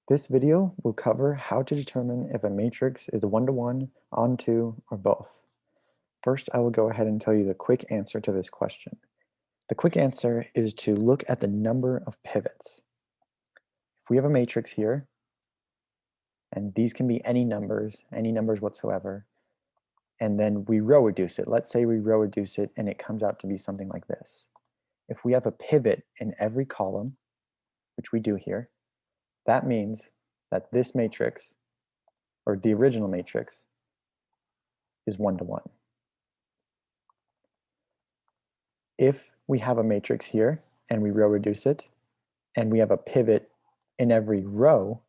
This video will cover how to determine if a matrix is one-to-one, onto, or both. First, I will go ahead and tell you the quick answer to this question. The quick answer is to look at the number of pivots. If we have a matrix here, and these can be any numbers whatsoever, and then we row reduce it. Let's say we row reduce it and it comes out to be something like this. If we have a pivot in every column, which we do here, that means that this matrix, or the original matrix, is one-to-one. If we have a matrix here and we row reduce it, and we have a pivot in every row,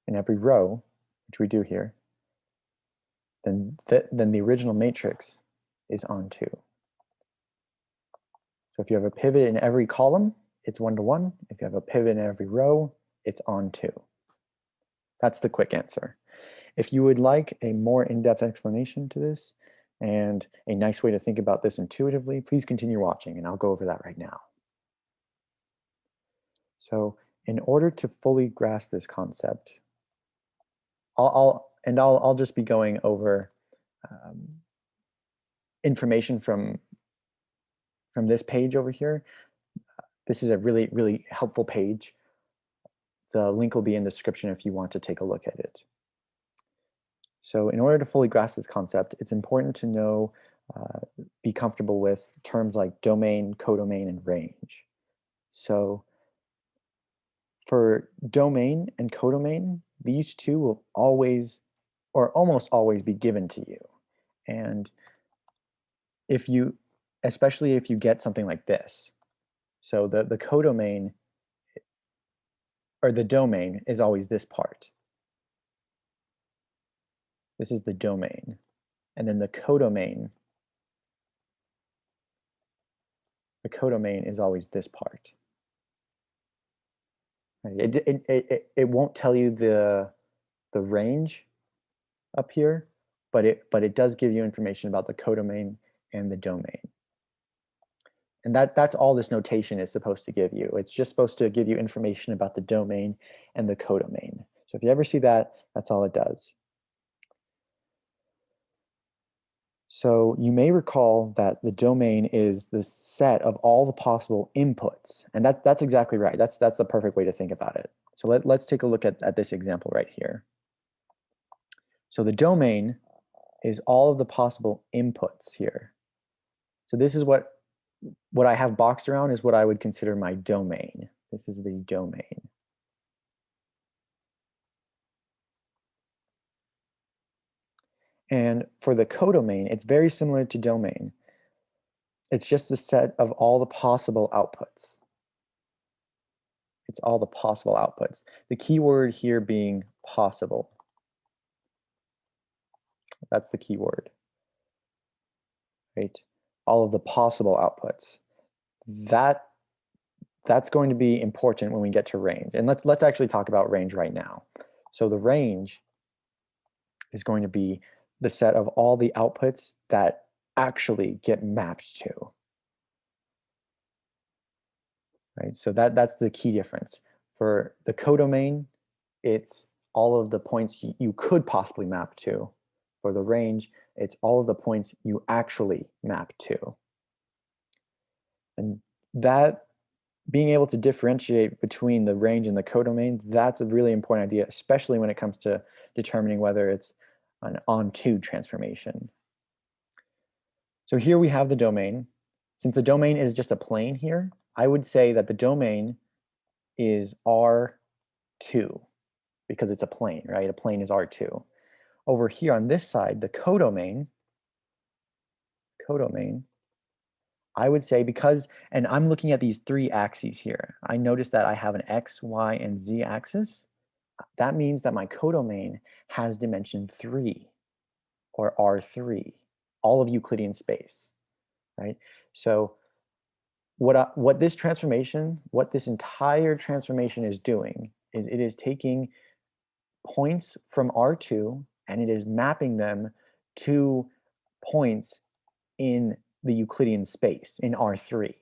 which we do here, then the original matrix is onto. So if you have a pivot in every column, it's one-to-one. If you have a pivot in every row, it's onto. That's the quick answer. If you would like a more in-depth explanation to this and a nice way to think about this intuitively, please continue watching and I'll go over that right now. So in order to fully grasp this concept, I'll just be going over information from this page over here. This is a really, really helpful page. The link will be in the description if you want to take a look at it. So in order to fully grasp this concept, it's important to know, be comfortable with terms like domain, codomain, and range. So for domain and codomain, these two will always, or almost always, be given to you. And if you, especially if you get something like this, so the codomain, or the domain, is always this part. This is the domain. And then the codomain is always this part. It won't tell you the range up here, but it does give you information about the codomain and the domain. And that's all this notation is supposed to give you. It's just supposed to give you information about the domain and the codomain. So if you ever see that, that's all it does. So you may recall that the domain is the set of all the possible inputs. And that's exactly right. That's the perfect way to think about it. So let's take a look at this example right here. So the domain is all of the possible inputs here. So this is what I have boxed around is what I would consider my domain. This is the domain. And for the codomain, it's very similar to domain. It's just the set of all the possible outputs. It's all the possible outputs. The key word here being possible. That's the key word, right? All of the possible outputs. That's going to be important when we get to range. And let's actually talk about range right now. So the range is going to be the set of all the outputs that actually get mapped to. Right? So that's the key difference. For the codomain, it's all of the points you could possibly map to. For the range, it's all of the points you actually map to. And that, being able to differentiate between the range and the codomain, that's a really important idea, especially when it comes to determining whether it's an onto transformation. So here we have the domain. Since the domain is just a plane here, I would say that the domain is R2 because it's a plane, right? A plane is R2. Over here on this side, the codomain, I would say because, and I'm looking at these three axes here, I notice that I have an X, Y, and Z axis. That means that my codomain has dimension 3, or R3, all of Euclidean space, right? So what this entire transformation is doing is it is taking points from R2 and it is mapping them to points in the Euclidean space in R3,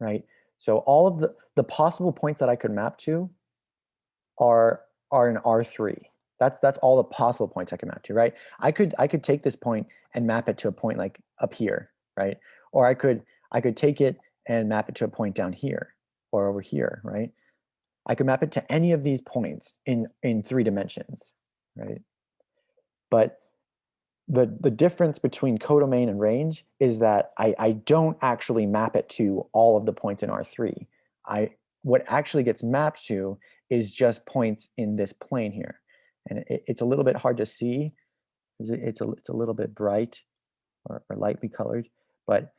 right? So all of the possible points that I could map to are in R3. That's all the possible points I can map to, right? I could take this point and map it to a point like up here, right? Or I could take it and map it to a point down here or over here, right? I could map it to any of these points in 3 dimensions, right? But the difference between codomain and range is that I don't actually map it to all of the points in R3. What actually gets mapped to is just points in this plane here. And it's a little bit hard to see. It's a little bit bright or lightly colored, but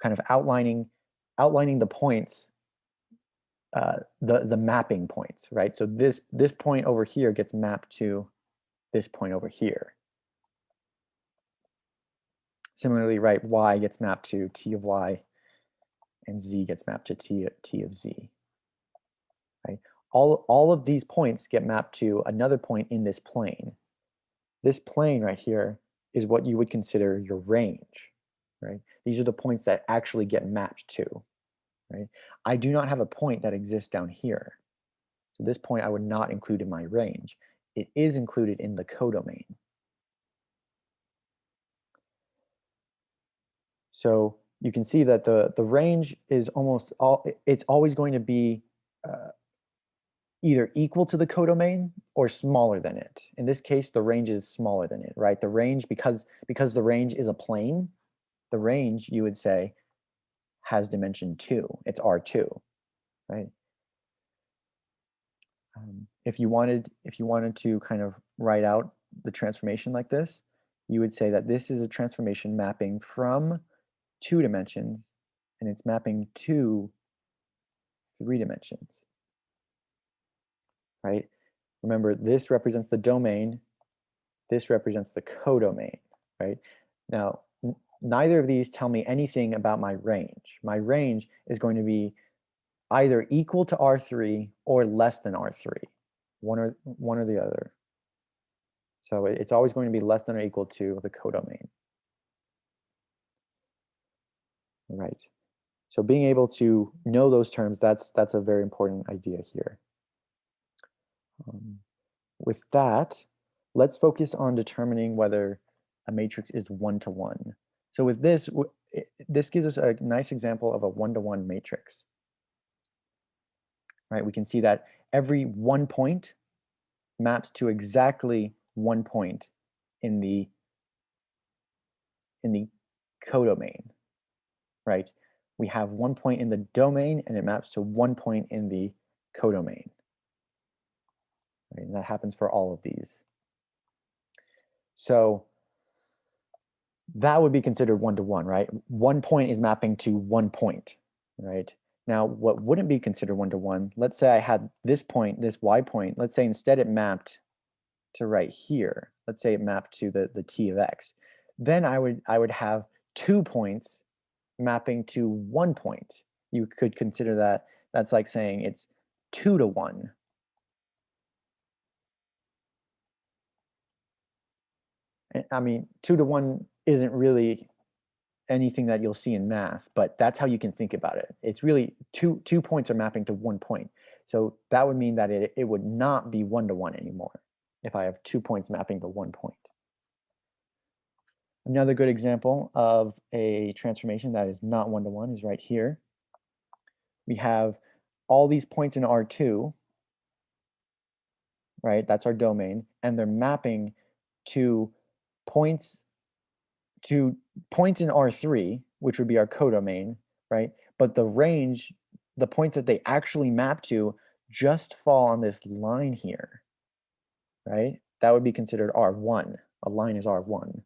kind of outlining the points, the mapping points, right? So this point over here gets mapped to this point over here. Similarly, right, y gets mapped to t of y, and z gets mapped to t of z. Right? All of these points get mapped to another point in this plane. This plane right here is what you would consider your range. Right? These are the points that actually get mapped to. Right? I do not have a point that exists down here. So this point I would not include in my range. It is included in the codomain. So you can see that the range is it's always going to be either equal to the codomain or smaller than it. In this case, the range is smaller than it, right? The range, because the range is a plane, the range, you would say, has dimension 2. It's R2, right? If you wanted to kind of write out the transformation like this, you would say that this is a transformation mapping from 2 dimensions, and it's mapping to 3 dimensions, right? Remember, this represents the domain, this represents the codomain, right? Now, neither of these tell me anything about my range. My range is going to be either equal to R3 or less than R3, one or the other. So it's always going to be less than or equal to the codomain. Right. So being able to know those terms, that's a very important idea here. With that, let's focus on determining whether a matrix is one-to-one. So with this, this gives us a nice example of a one-to-one matrix. Right? We can see that every 1 point maps to exactly 1 point in the codomain. Right? We have 1 point in the domain, and it maps to 1 point in the codomain. Right? And that happens for all of these. So that would be considered one-to-one, right? 1 point is mapping to 1 point, right? Now, what wouldn't be considered one-to-one, let's say I had this point, this y point, let's say instead it mapped to right here. Let's say it mapped to the t of x. Then I would have 2 points mapping to 1 point. You could consider that's like saying it's 2-to-1. I mean, 2-to-1 isn't really anything that you'll see in math, but that's how you can think about it. It's really two points are mapping to 1 point. So that would mean that it would not be 1-to-1 anymore if I have 2 points mapping to 1 point. Another good example of a transformation that is not 1-to-1 is right here. We have all these points in R2, right? That's our domain, and they're mapping to points in R3, which would be our codomain, right? But the range, the points that they actually map to just fall on this line here, right? That would be considered R1. A line is R1,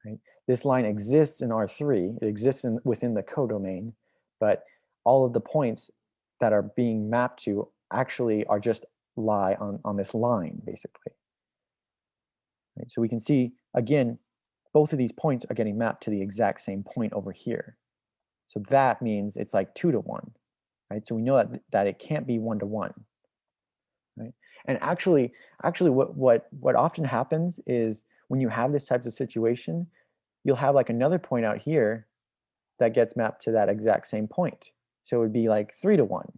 right? This line exists in R3. It exists within the codomain, but all of the points that are being mapped to actually are just lie on this line, basically. Right? So we can see, again, both of these points are getting mapped to the exact same point over here. So that means it's like 2-to-1, right? So we know that it can't be 1-to-1, right? And actually what often happens is when you have this type of situation, you'll have like another point out here that gets mapped to that exact same point, So it would be like 3 to 1.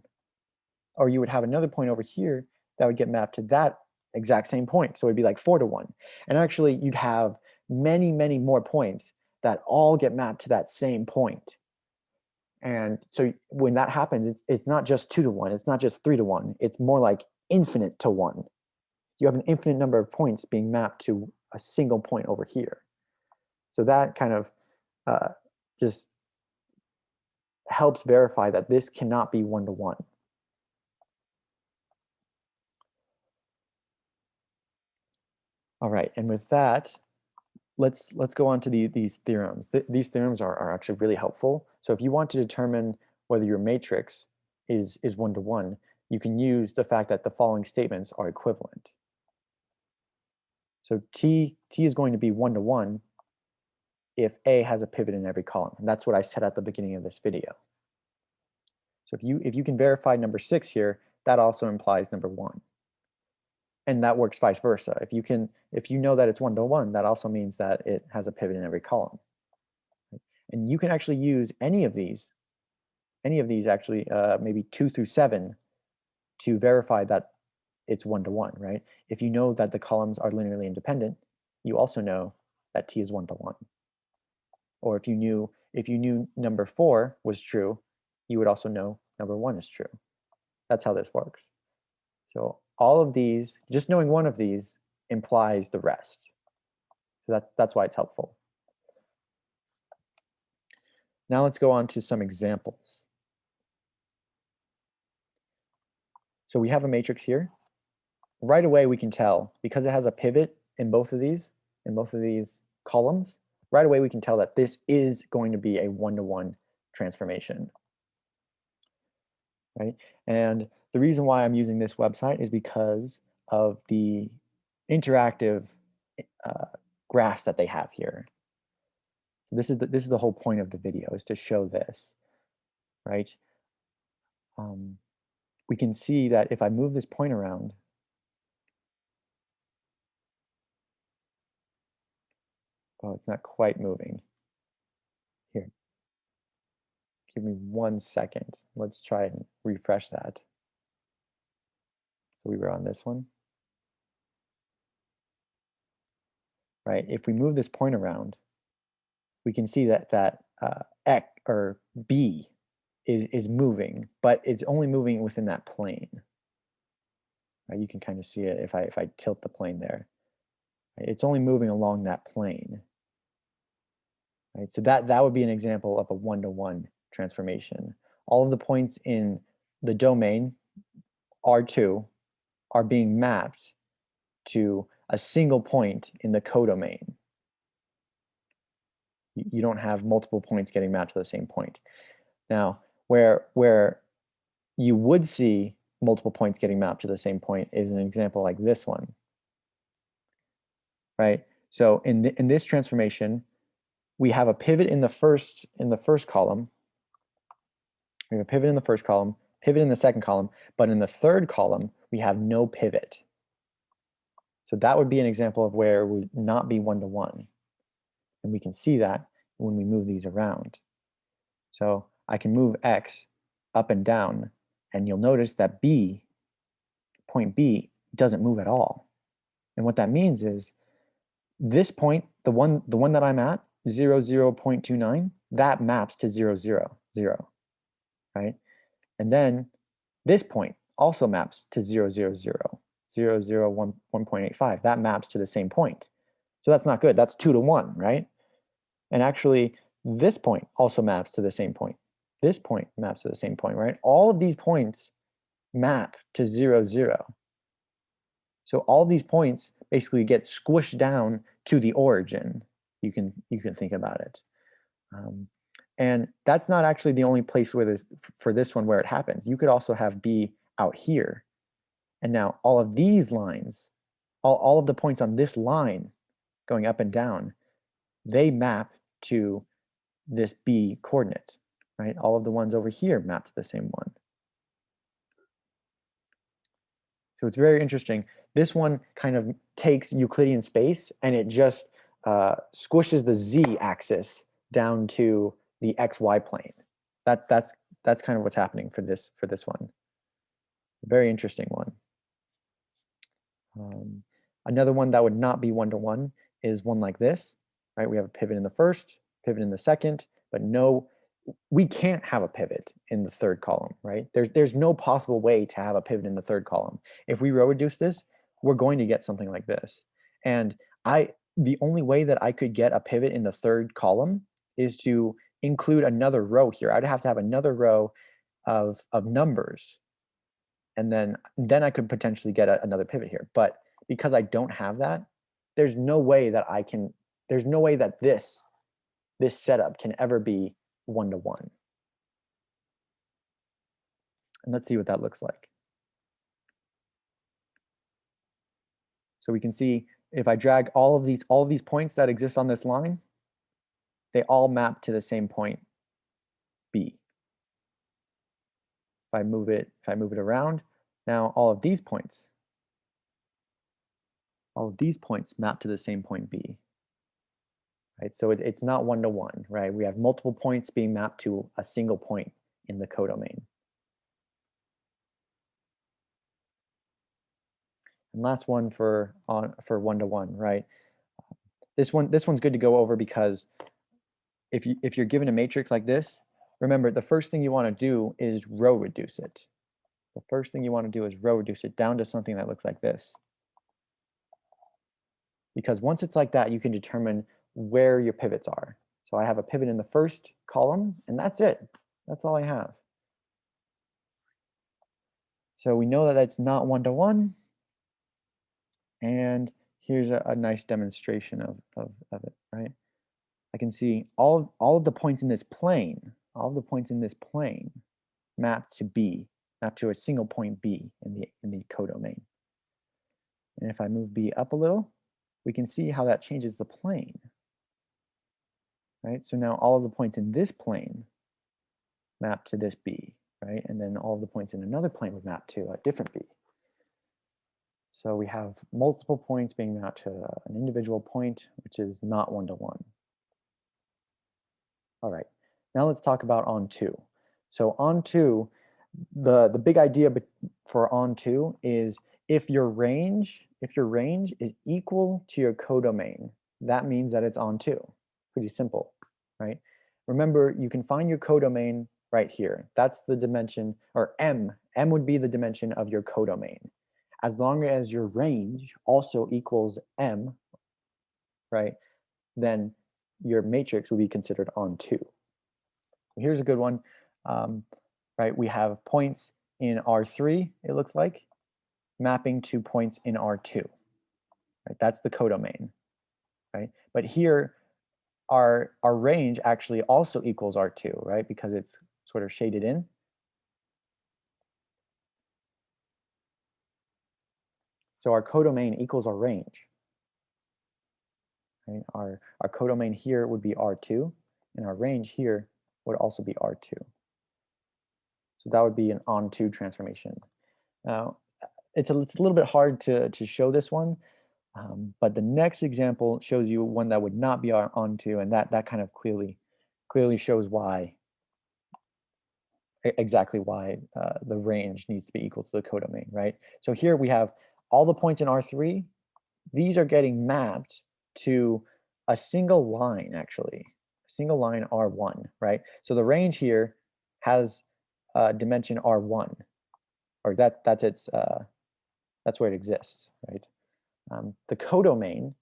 Or you would have another point over here that would get mapped to that exact same point. So it'd be like 4 to 1. And actually, you'd have many, many more points that all get mapped to that same point. And so when that happens, it's not just 2 to 1. It's not just 3 to 1. It's more like infinite to 1. You have an infinite number of points being mapped to a single point over here. So that kind of just helps verify that this cannot be 1 to 1. All right, and with that, let's go on to these theorems. These theorems are actually really helpful. So if you want to determine whether your matrix is 1 to 1, you can use the fact that the following statements are equivalent. So T is going to be 1 to 1 if A has a pivot in every column. And that's what I said at the beginning of this video. So if you can verify number 6 here, that also implies number 1. And that works vice versa. If you know that it's 1 to 1, that also means that it has a pivot in every column. And you can actually use any of these actually, maybe 2 through 7, to verify that it's 1 to 1, right? If you know that the columns are linearly independent, you also know that T is 1 to 1. Or if you knew number 4 was true, you would also know number 1 is true. That's how this works. So all of these, just knowing one of these implies the rest. So that's why it's helpful. Now let's go on to some examples. So we have a matrix here. Right away we can tell, because it has a pivot in both of these columns, right away we can tell that this is going to be a 1 to 1 transformation. Right? And the reason why I'm using this website is because of the interactive graphs that they have here. So this is the whole point of the video, is to show this, right? We can see that if I move this point around, oh, it's not quite moving. Here, give me 1 second. Let's try and refresh that. So we were on this one. Right, if we move this point around, we can see that X or B is moving, but it's only moving within that plane. Right, you can kind of see it if I tilt the plane there. Right, it's only moving along that plane. Right, so that would be an example of a 1 to 1 transformation. All of the points in the domain R2 are being mapped to a single point in the codomain. You don't have multiple points getting mapped to the same point. Now, where you would see multiple points getting mapped to the same point is an example like this one, right? So in this transformation, we have a pivot in the first column. We have a pivot in the first column, pivot in the second column, but in the third column, we have no pivot. So that would be an example of where it would not be 1 to 1. And we can see that when we move these around. So I can move X up and down, and you'll notice that point B doesn't move at all. And what that means is this point, the one that I'm at, 0.29, that maps to 0.0.0, right? And then this point also maps to 0.0.0, 1.85. That maps to the same point. So that's not good. That's 2 to 1, right? And actually, this point also maps to the same point. This point maps to the same point, right? All of these points map to 0.0. So all these points basically get squished down to the origin. You can think about it. And that's not actually the only place where for this one where it happens. You could also have B out here. And now all of these lines, all of the points on this line going up and down, they map to this B coordinate, right? All of the ones over here map to the same one. So it's very interesting. This one kind of takes Euclidean space and it just squishes the z-axis down to the xy plane. That's that's kind of what's happening for this one. Very interesting one. Another one that would not be one-to-one is one like this, right? We have a pivot in the first, pivot in the second, but no, we can't have a pivot in the third column, right? There's no possible way to have a pivot in the third column. If we row reduce this, we're going to get something like this. And the only way that I could get a pivot in the third column is to include another row here. I'd have to have another row of numbers, and then I could potentially get another pivot here. But because I don't have that, there's no way that there's no way that this setup can ever be one-to-one. And let's see what that looks like. So we can see if I drag all of these points that exist on this line, they all map to the same point B. If I move it around, now all of these points map to the same point B. Right? So it's not one-to-one, right? We have multiple points being mapped to a single point in the codomain. And last one for one-to-one, right? This one's good to go over because if you're given a matrix like this, remember the first thing you want to do is row reduce it. The first thing you want to do is row reduce it down to something that looks like this. Because once it's like that, you can determine where your pivots are. So I have a pivot in the first column, and that's it. That's all I have. So we know that that's not one-to-one. And here's a nice demonstration of it, right? I can see all of the points in this plane, map to B, map to a single point B in the codomain. And if I move B up a little, we can see how that changes the plane. Right? So now all of the points in this plane map to this B, right? And then all of the points in another plane would map to a different B. So we have multiple points being mapped to an individual point, which is not one-to-one. All right, now let's talk about on2. So on2, the big idea for on2 is if your range is equal to your codomain, that means that it's on2. Pretty simple, right? Remember, you can find your codomain right here. That's the dimension, or M. M would be the dimension of your codomain. As long as your range also equals M, right, then your matrix will be considered on2. Here's a good one, right? We have points in R3, it looks like, mapping to points in R2, right? That's the codomain, right? But here, our range actually also equals R2, right? Because it's sort of shaded in. So our codomain equals our range. Right? Our codomain here would be R2, and our range here would also be R2. So that would be an on2 transformation. Now, it's a little bit hard to show this one, but the next example shows you one that would not be on2, and that kind of clearly shows why, exactly why the range needs to be equal to the codomain, right? So here we have all the points in R3. These are getting mapped to a single line, actually, a single line R1, right? So the range here has dimension R1, or that's where it exists, right? The codomain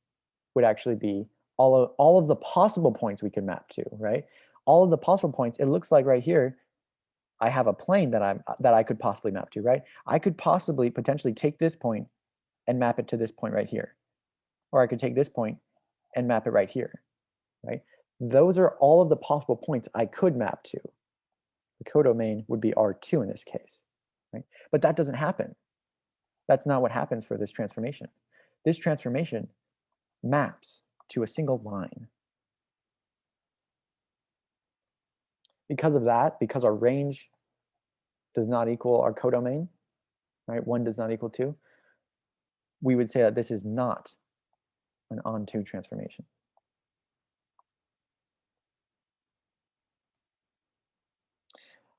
would actually be all of the possible points we can map to, right? All of the possible points. It looks like right here, I have a plane that I could possibly map to, right? I could potentially take this point and map it to this point right here, or I could take this point and map it right here, right? Those are all of the possible points I could map to. The codomain would be R2 in this case, right? But that doesn't happen. That's not what happens for this transformation. This transformation maps to a single line. Because of that, because our range does not equal our codomain, right? 1 does not equal 2, we would say that this is not an on2 transformation.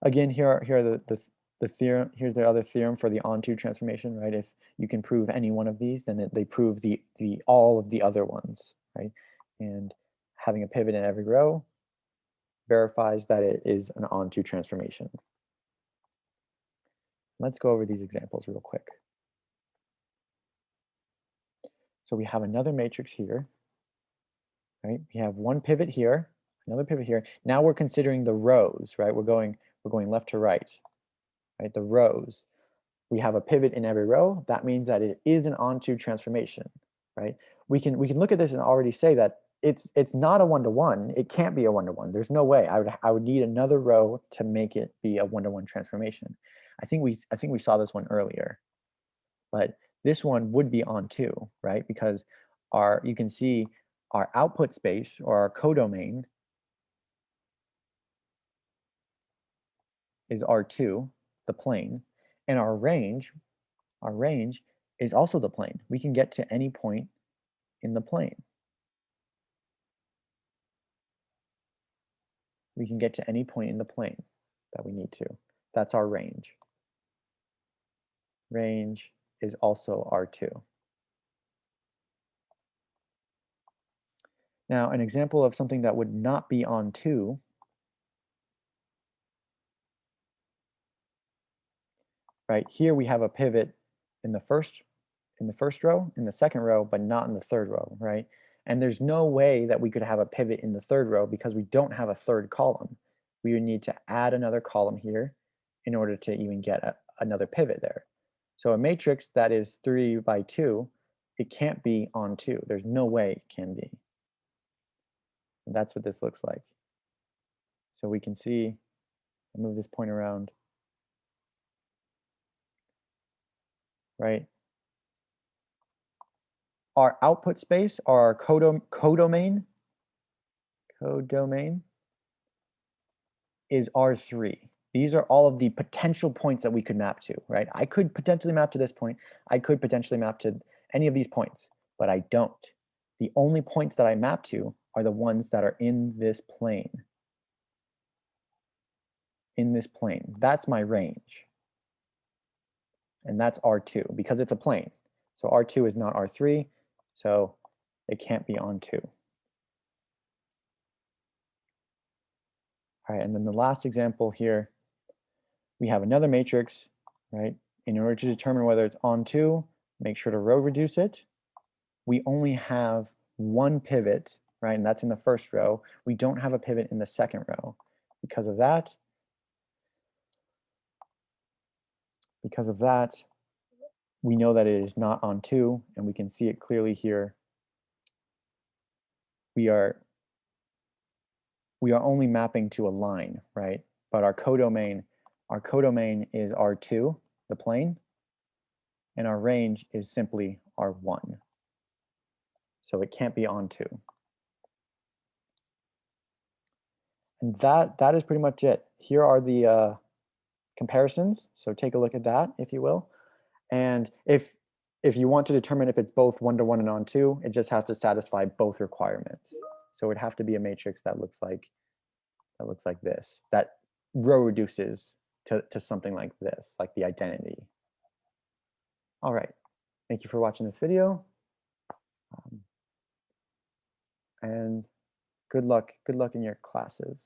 Again, here are the theorem. Here's the other theorem for the onto transformation, right? If you can prove any one of these, then they prove the all of the other ones, right? And having a pivot in every row verifies that it is an onto transformation. Let's go over these examples real quick. So we have another matrix here, right? We have one pivot here, another pivot here. Now we're considering the rows, right? We're going left to right, right? The rows. We have a pivot in every row. That means that it is an onto transformation, right? We can look at this and already say that it's not a one-to-one. It can't be a one-to-one. There's no way. I would need another row to make it be a one-to-one transformation. I think we saw this one earlier, but this one would be onto, right? Because you can see our output space or our codomain is R2, the plane, and our range is also the plane. We can get to any point in the plane. We can get to any point in the plane that we need to. That's our range. Range is also R2. Now, an example of something that would not be onto, right? Here we have a pivot in the first row, in the second row, but not in the third row, right? And there's no way that we could have a pivot in the third row because we don't have a third column. We would need to add another column here in order to even get another pivot there. So a matrix that is 3 by 2, it can't be onto. There's no way it can be. And that's what this looks like. So we can see, I'll move this point around, right? Our output space, our codomain is R3. These are all of the potential points that we could map to, right? I could potentially map to this point. I could potentially map to any of these points, but I don't. The only points that I map to are the ones that are in this plane. In this plane. That's my range. And that's R2 because it's a plane. So R2 is not R3, so it can't be onto. All right, and then the last example here, we have another matrix, right? In order to determine whether it's onto, make sure to row reduce it. We only have one pivot, right? And that's in the first row. We don't have a pivot in the second row. Because of that, we know that it is not onto, and we can see it clearly here. We are only mapping to a line, right? But our codomain is R2, the plane, and our range is simply R1. So it can't be onto. And that is pretty much it. Here are the comparisons. So take a look at that, if you will. And if you want to determine if it's both one-to-one and onto, it just has to satisfy both requirements. So it would have to be a matrix that looks like this, that row reduces to something like this, like the identity. All right. Thank you for watching this video. And good luck in your classes.